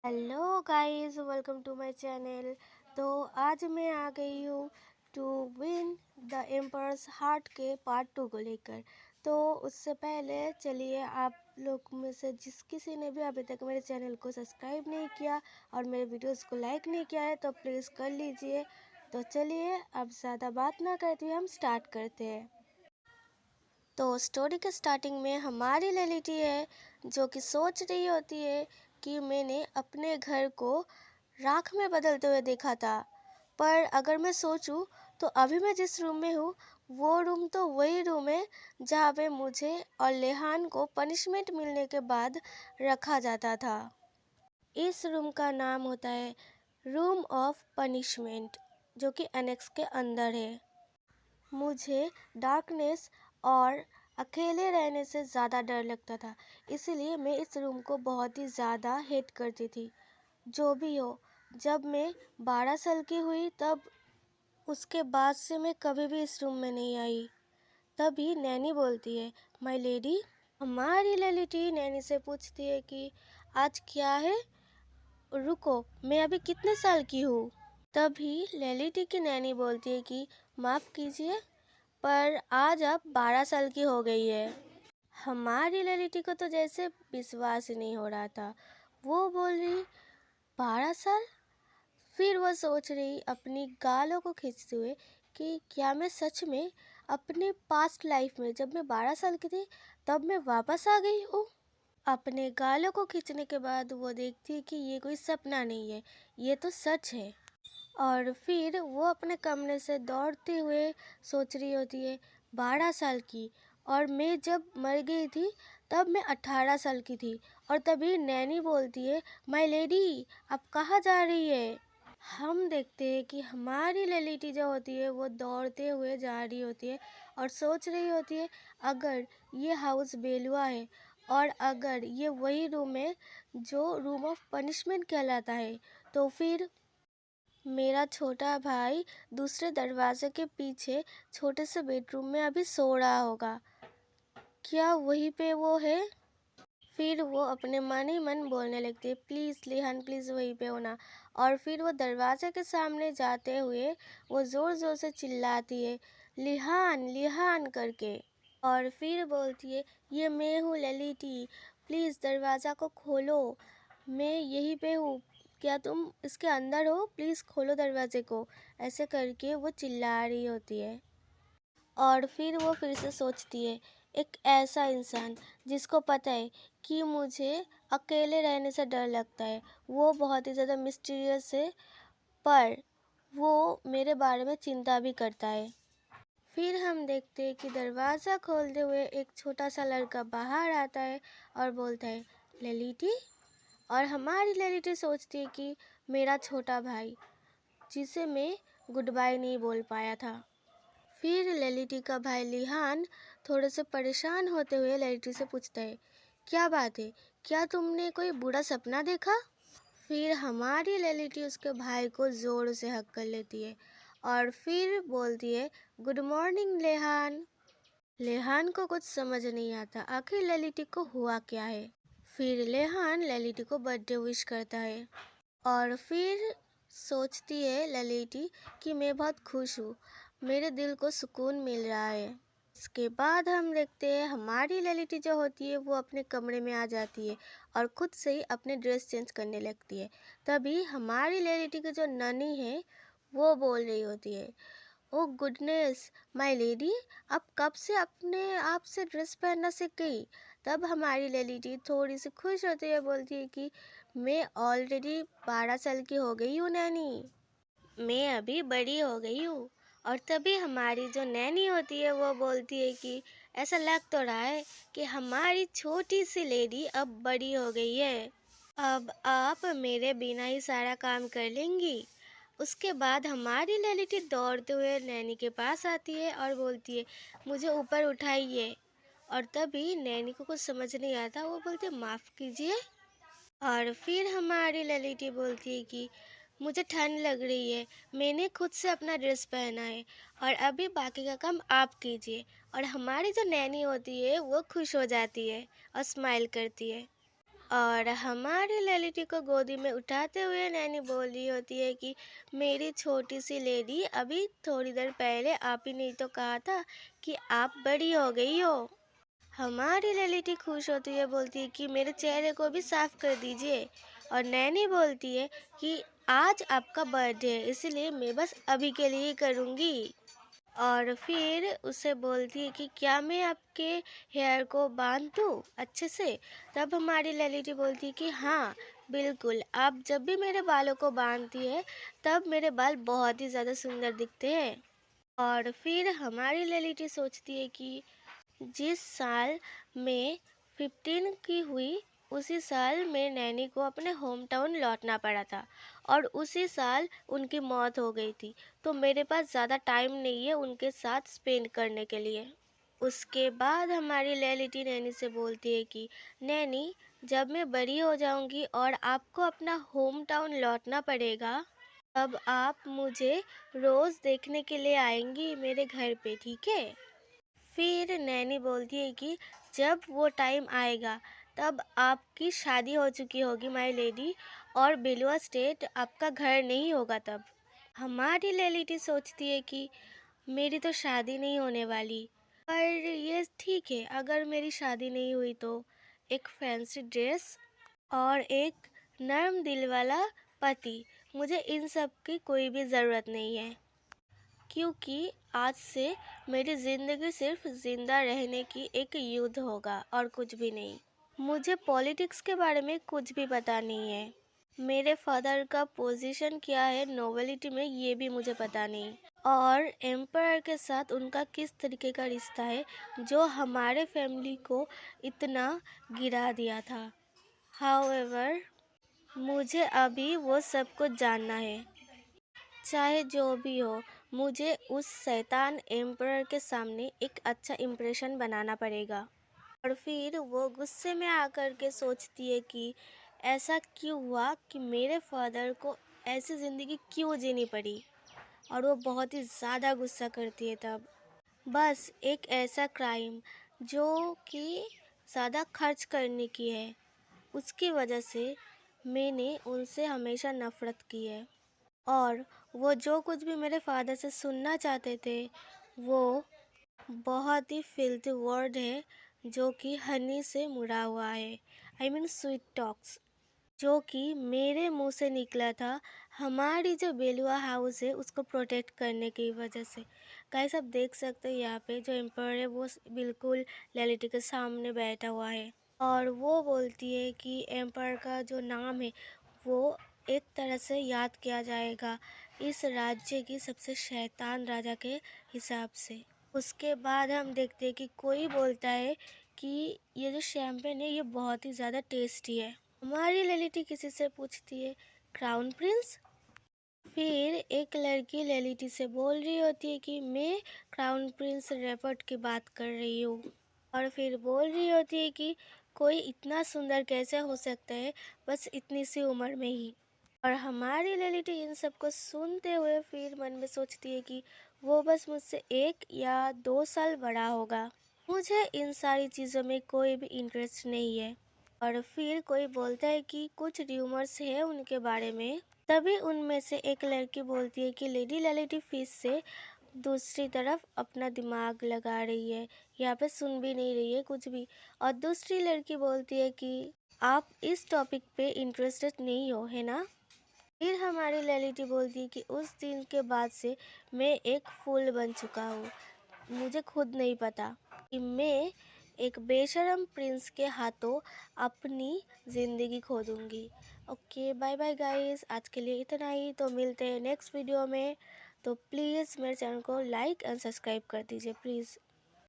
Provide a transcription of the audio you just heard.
Hello guys, welcome to my channel. तो आज मैं आ गई हूँ to win the emperor's heart के पार्ट 2 को लेकर। तो उससे पहले चलिए, आप लोग में से जिस किसी ने भी अभी तक मेरे चैनल को सब्सक्राइब नहीं किया और मेरे वीडियोस को लाइक नहीं किया है तो प्लीज़ कर लीजिए। तो चलिए, अब ज़्यादा बात ना करते हुए हम स्टार्ट करते हैं। तो स्टोरी के स्टार्टिंग में हमारी ललिटी है जो कि सोच रही होती है कि मैंने अपने घर को राख में बदलते हुए देखा था, पर अगर मैं सोचूं तो अभी मैं जिस रूम में हूँ वो रूम तो वही रूम है जहाँ पे मुझे और लेहान को पनिशमेंट मिलने के बाद रखा जाता था। इस रूम का नाम होता है रूम ऑफ पनिशमेंट, जो कि एनेक्स के अंदर है। मुझे डार्कनेस और अकेले रहने से ज़्यादा डर लगता था, इसीलिए मैं इस रूम को बहुत ही ज़्यादा हेट करती थी। जो भी हो, जब मैं 12 साल की हुई तब उसके बाद से मैं कभी भी इस रूम में नहीं आई। तभी नैनी बोलती है, माय लेडी। हमारी ललिटी नैनी से पूछती है कि आज क्या है। रुको, मैं अभी कितने साल की हूँ। तभी ललिटी की नैनी बोलती है कि माफ़ कीजिए, पर आज आप 12 साल की हो गई है। हमारी ललिटी को तो जैसे विश्वास ही नहीं हो रहा था। वो बोल रही, 12 साल? फिर वो सोच रही अपनी गालों को खींचते हुए कि क्या मैं सच में अपने पास्ट लाइफ में, जब मैं 12 साल की थी तब मैं वापस आ गई हूँ। अपने गालों को खींचने के बाद वो देखती है कि ये कोई सपना नहीं है, ये तो सच है। और फिर वो अपने कमरे से दौड़ते हुए सोच रही होती है, 12 साल की, और मैं जब मर गई थी तब मैं 18 साल की थी। और तभी नैनी बोलती है, माय लेडी, आप कहाँ जा रही है। हम देखते हैं कि हमारी ललिटी जो होती है वो दौड़ते हुए जा रही होती है और सोच रही होती है, अगर ये हाउस बेलुआ है और अगर ये वही रूम है जो रूम ऑफ पनिशमेंट कहलाता है, तो फिर मेरा छोटा भाई दूसरे दरवाजे के पीछे छोटे से बेडरूम में अभी सो रहा होगा। क्या वहीं पे वो है। फिर वो अपने मन ही मन बोलने लगती है, प्लीज़ लिहान, प्लीज़ वहीं पे होना। और फिर वो दरवाजे के सामने जाते हुए वो ज़ोर ज़ोर से चिल्लाती है, लिहान लिहान करके। और फिर बोलती है, ये मैं हूँ ललिटी, प्लीज़ दरवाज़ा को खोलो, मैं यहीं पे हूँ, क्या तुम इसके अंदर हो, प्लीज़ खोलो दरवाजे को। ऐसे करके वो चिल्ला रही होती है। और फिर वो फिर से सोचती है, एक ऐसा इंसान जिसको पता है कि मुझे अकेले रहने से डर लगता है, वो बहुत ही ज़्यादा मिस्टीरियस है, पर वो मेरे बारे में चिंता भी करता है। फिर हम देखते हैं कि दरवाज़ा खोलते हुए एक छोटा सा लड़का बाहर आता है और बोलता है, ललिटी। और हमारी ललिटी सोचती है कि मेरा छोटा भाई, जिसे मैं गुड बाय नहीं बोल पाया था। फिर ललिटी का भाई लिहान थोड़े से परेशान होते हुए ललिटी से पूछता है, क्या बात है, क्या तुमने कोई बुरा सपना देखा। फिर हमारी ललिटी उसके भाई को ज़ोर से हक कर लेती है और फिर बोलती है, गुड मॉर्निंग लेहान। लेहान को कुछ समझ नहीं आता आखिर ललिटी को हुआ क्या है। फिर लेहान ललिटी को बर्थडे विश करता है और फिर सोचती है ललिटी कि मैं बहुत खुश हूँ, मेरे दिल को सुकून मिल रहा है। इसके बाद हम देखते हैं हमारी ललिटी जो होती है वो अपने कमरे में आ जाती है और खुद से ही अपने ड्रेस चेंज करने लगती है। तभी हमारी ललिटी की जो ननी है वो बोल रही होती है, ओह गुडनेस माय लेडी, आप कब से अपने आप से ड्रेस पहनना सीख गई। तब हमारी ललिटी थोड़ी सी खुश होती है, बोलती है कि मैं ऑलरेडी 12 साल की हो गई हूँ नैनी, मैं अभी बड़ी हो गई हूँ। और तभी हमारी जो नैनी होती है वो बोलती है कि ऐसा लग तो रहा है कि हमारी छोटी सी लेडी अब बड़ी हो गई है, अब आप मेरे बिना ही सारा काम कर लेंगी। उसके बाद हमारी ललिटी दौड़ते हुए नैनी के पास आती है और बोलती है, मुझे ऊपर उठाइए। और तभी नैनी को कुछ समझ नहीं आता, वो बोलती है, माफ़ कीजिए। और फिर हमारी ललिटी बोलती है कि मुझे ठंड लग रही है, मैंने खुद से अपना ड्रेस पहना है और अभी बाकी का काम आप कीजिए। और हमारी जो नैनी होती है वो खुश हो जाती है और स्माइल करती है। और हमारी ललिटी को गोदी में उठाते हुए नैनी बोल रही होती है कि मेरी छोटी सी लेडी, अभी थोड़ी देर पहले आप ही ने तो कहा था कि आप बड़ी हो गई हो। हमारी ललिटी खुश होती है, बोलती है कि मेरे चेहरे को भी साफ कर दीजिए। और नैनी बोलती है कि आज आपका बर्थडे है, इसलिए मैं बस अभी के लिए ही करूँगी। और फिर उसे बोलती है कि क्या मैं आपके हेयर को बांध दूँ अच्छे से। तब हमारी ललिटी बोलती है कि हाँ बिल्कुल, आप जब भी मेरे बालों को बांधती है तब मेरे बाल बहुत ही ज़्यादा सुंदर दिखते हैं। और फिर हमारी ललिटी सोचती है कि जिस साल मैं 15 की हुई, उसी साल मेरी नैनी को अपने होम टाउन लौटना पड़ा था और उसी साल उनकी मौत हो गई थी। तो मेरे पास ज़्यादा टाइम नहीं है उनके साथ स्पेंड करने के लिए। उसके बाद हमारी ललिटी नैनी से बोलती है कि नैनी, जब मैं बड़ी हो जाऊंगी और आपको अपना होम टाउन लौटना पड़ेगा, तब आप मुझे रोज़ देखने के लिए आएंगी मेरे घर पे, ठीक है। फिर नैनी बोलती है कि जब वो टाइम आएगा तब आपकी शादी हो चुकी होगी माय लेडी, और बेलुआ स्टेट आपका घर नहीं होगा तब। हमारी ललिटी सोचती है कि मेरी तो शादी नहीं होने वाली, पर ये ठीक है, अगर मेरी शादी नहीं हुई तो एक फैंसी ड्रेस और एक नरम दिल वाला पति, मुझे इन सब की कोई भी ज़रूरत नहीं है, क्योंकि आज से मेरी ज़िंदगी सिर्फ ज़िंदा रहने की एक युद्ध होगा और कुछ भी नहीं। मुझे पॉलिटिक्स के बारे में कुछ भी पता नहीं है। मेरे फादर का पोजीशन क्या है नोबिलिटी में, ये भी मुझे पता नहीं। और एम्पायर के साथ उनका किस तरीके का रिश्ता है जो हमारे फैमिली को इतना गिरा दिया था। हाउएवर, मुझे अभी वो सब कुछ जानना है। चाहे जो भी हो, मुझे उस शैतान एम्परर के सामने एक अच्छा इम्प्रेशन बनाना पड़ेगा। और फिर वो गुस्से में आकर के सोचती है कि ऐसा क्यों हुआ कि मेरे फादर को ऐसी ज़िंदगी क्यों जीनी पड़ी। और वो बहुत ही ज़्यादा गुस्सा करती है तब। बस एक ऐसा क्राइम जो कि ज़्यादा खर्च करने की है, उसकी वजह से मैंने उनसे हमेशा नफ़रत की है। और वो जो कुछ भी मेरे फादर से सुनना चाहते थे, वो बहुत ही फिल्थी वर्ड है जो कि हनी से मुड़ा हुआ है, आई मीन स्वीट टॉक्स, जो कि मेरे मुंह से निकला था हमारी जो बेलुआ हाउस है उसको प्रोटेक्ट करने की वजह से। गाइस, आप देख सकते हो यहाँ पे जो एम्पायर है वो बिल्कुल ललिटी के सामने बैठा हुआ है, और वो बोलती है कि एम्पायर का जो नाम है वो एक तरह से याद किया जाएगा इस राज्य की सबसे शैतान राजा के हिसाब से। उसके बाद हम देखते हैं कि कोई बोलता है कि ये जो शैम्पेन है ये बहुत ही ज़्यादा टेस्टी है। हमारी ललिटी किसी से पूछती है, क्राउन प्रिंस। फिर एक लड़की ललिटी से बोल रही होती है कि मैं क्राउन प्रिंस रेपर्ट की बात कर रही हूँ। और फिर बोल रही होती है कि कोई इतना सुंदर कैसे हो सकता है बस इतनी सी उम्र में ही। और हमारी ललिटी इन सब को सुनते हुए फिर मन में सोचती है कि वो बस मुझसे 1 या 2 साल बड़ा होगा। मुझे इन सारी चीज़ों में कोई भी इंटरेस्ट नहीं है। और फिर कोई बोलता है कि कुछ र्यूमर्स है उनके बारे में। तभी उनमें से एक लड़की बोलती है कि लेडी ललिटी फिश से दूसरी तरफ अपना दिमाग लगा रही है, यहाँ पे सुन भी नहीं रही है कुछ भी। और दूसरी लड़की बोलती है कि आप इस टॉपिक पे इंटरेस्टेड नहीं हो, है ना। फिर हमारी ललिटी बोलती है कि उस दिन के बाद से मैं एक फूल बन चुका हूँ। मुझे खुद नहीं पता कि मैं एक बेशरम प्रिंस के हाथों अपनी ज़िंदगी खो दूँगी। ओके, बाय बाय गाइस, आज के लिए इतना ही। तो मिलते हैं नेक्स्ट वीडियो में। तो प्लीज़ मेरे चैनल को लाइक एंड सब्सक्राइब कर दीजिए प्लीज़।